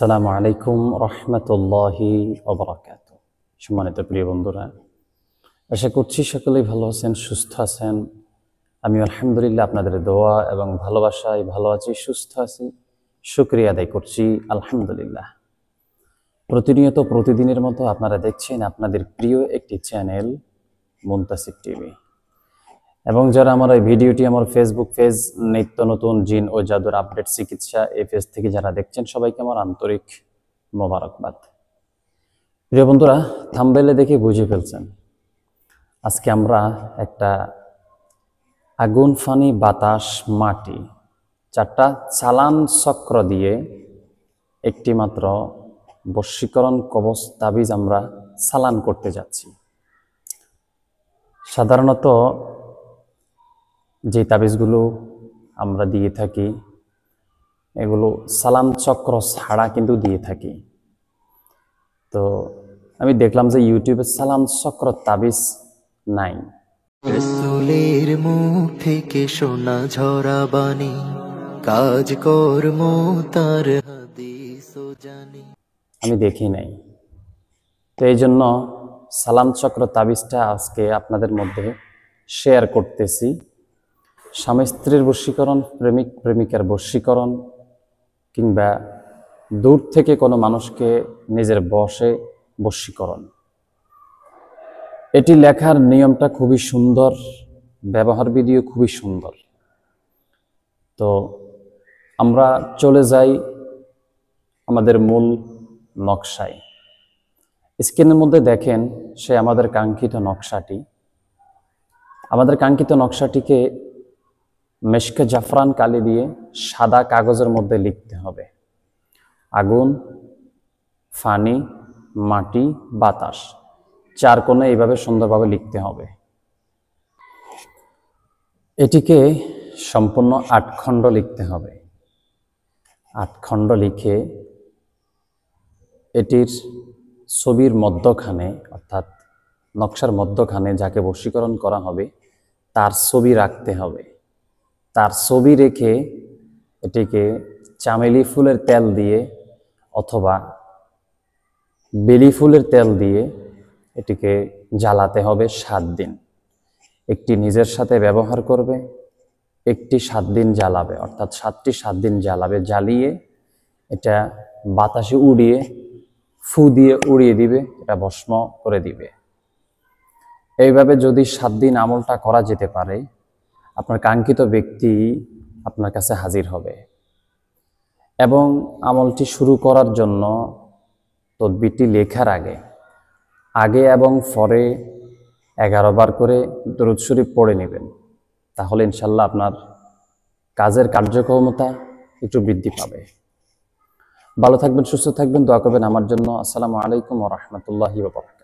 আসসালামু আলাইকুম রহমতুল্লাহি ওয়া বারাকাতুহু। সম্মানিত প্রিয় বন্ধুরা, আশা করছি সকলেই ভালো আছেন, সুস্থ আছেন। আমি আলহামদুলিল্লাহ আপনাদের দোয়া এবং ভালোবাসায় ভালো আছি, সুস্থ আছি, শুকরিয়া আদায় করছি আলহামদুলিল্লাহ। প্রতিনিয়ত প্রতিদিনের মতো আপনারা দেখছেন আপনাদের প্রিয় একটি চ্যানেল মুনতাসির টিভি, এবং যারা আমার এই ভিডিওটি আমার ফেসবুক পেজ নিত্য নতুন জিন ও জাদুর আপডেট চিকিৎসা এই পেজ থেকে যারা দেখছেন সবাইকে আমার আন্তরিক মোবারকবাদ। প্রিয় বন্ধুরা, থাম্বনেলে দেখে বুঝে ফেলছেন আজকে আমরা একটা আগুন, ফানি, বাতাস, মাটি, চারটা চালান চক্র দিয়ে একটি মাত্র বশীকরণ কবচ তাবিজ আমরা চালান করতে যাচ্ছি। সাধারণত যে তাবিজগুলো আমরা দিয়ে থাকি এগুলো সালাম চক্র ছাড়া কিন্তু দিয়ে থাকি। তো আমি দেখলাম যে ইউটিউবে সালাম চক্র তাবিজ নাই। রাসূলের মুখ থেকে শোনা ঝরা বাণী, কাজ কর্ম তার হাদিস ও জানি। আমি দেখি নাই, তো এই জন্য সালাম চক্র তাবিজটা আজকে আপনাদের মধ্যে শেয়ার করতেছি। স্বামী স্ত্রীর বশীকরণ, প্রেমিক প্রেমিকার বশীকরণ, কিংবা দূর থেকে কোনো মানুষকে নিজের বশে বশীকরণ। এটি লেখার নিয়মটা খুবই সুন্দর, ব্যবহার বিধিও খুবই সুন্দর। তো আমরা চলে যাই আমাদের মূল নকশায়। স্ক্রিনের মধ্যে দেখেন সে আমাদের কাঙ্ক্ষিত নকশাটি। আমাদের কাঙ্ক্ষিত নকশাটিকে মেশকে জাফরান কালি দিয়ে সাদা কাগজের মধ্যে লিখতে হবে। আগুন, ফানি, মাটি, বাতাস, চার কোণে এইভাবে সুন্দরভাবে লিখতে হবে। এটিকে সম্পূর্ণ 8 খণ্ড লিখতে হবে। 8 খণ্ড লিখে এটির ছবির মধ্যখানে, অর্থাৎ নকশার মধ্যখানে যাকে বশীকরণ করা হবে তার ছবি রাখতে হবে। তার ছবি রেখে এটিকে চামেলি ফুলের তেল দিয়ে অথবা বেলি ফুলের তেল দিয়ে এটিকে জ্বালাতে হবে 7 দিন। একটি নিজের সাথে ব্যবহার করবে, একটি 7 দিন জ্বালাবে, অর্থাৎ 7টি 7 দিন জ্বালাবে। জ্বালিয়ে এটা বাতাসে উড়িয়ে ফু দিয়ে উড়িয়ে দিবে, এটা ভস্ম করে দিবে। এইভাবে যদি 7 দিন আমলটা করা যেতে পারে, আপনার কাঙ্ক্ষিত ব্যক্তি আপনার কাছে হাজির হবে। এবং আমলটি শুরু করার জন্য তদবিরটি লেখার আগে এবং পরে 11 বার করে দরুদ শরীফ পড়ে নেবেন। তাহলে ইনশাল্লাহ আপনার কাজের কার্যক্ষমতা একটু বৃদ্ধি পাবে। ভালো থাকবেন, সুস্থ থাকবেন, দোয়া করবেন আমার জন্য। আসসালামু আলাইকুম ওয়া রাহমাতুল্লাহি ওয়া বারাকাতুহু।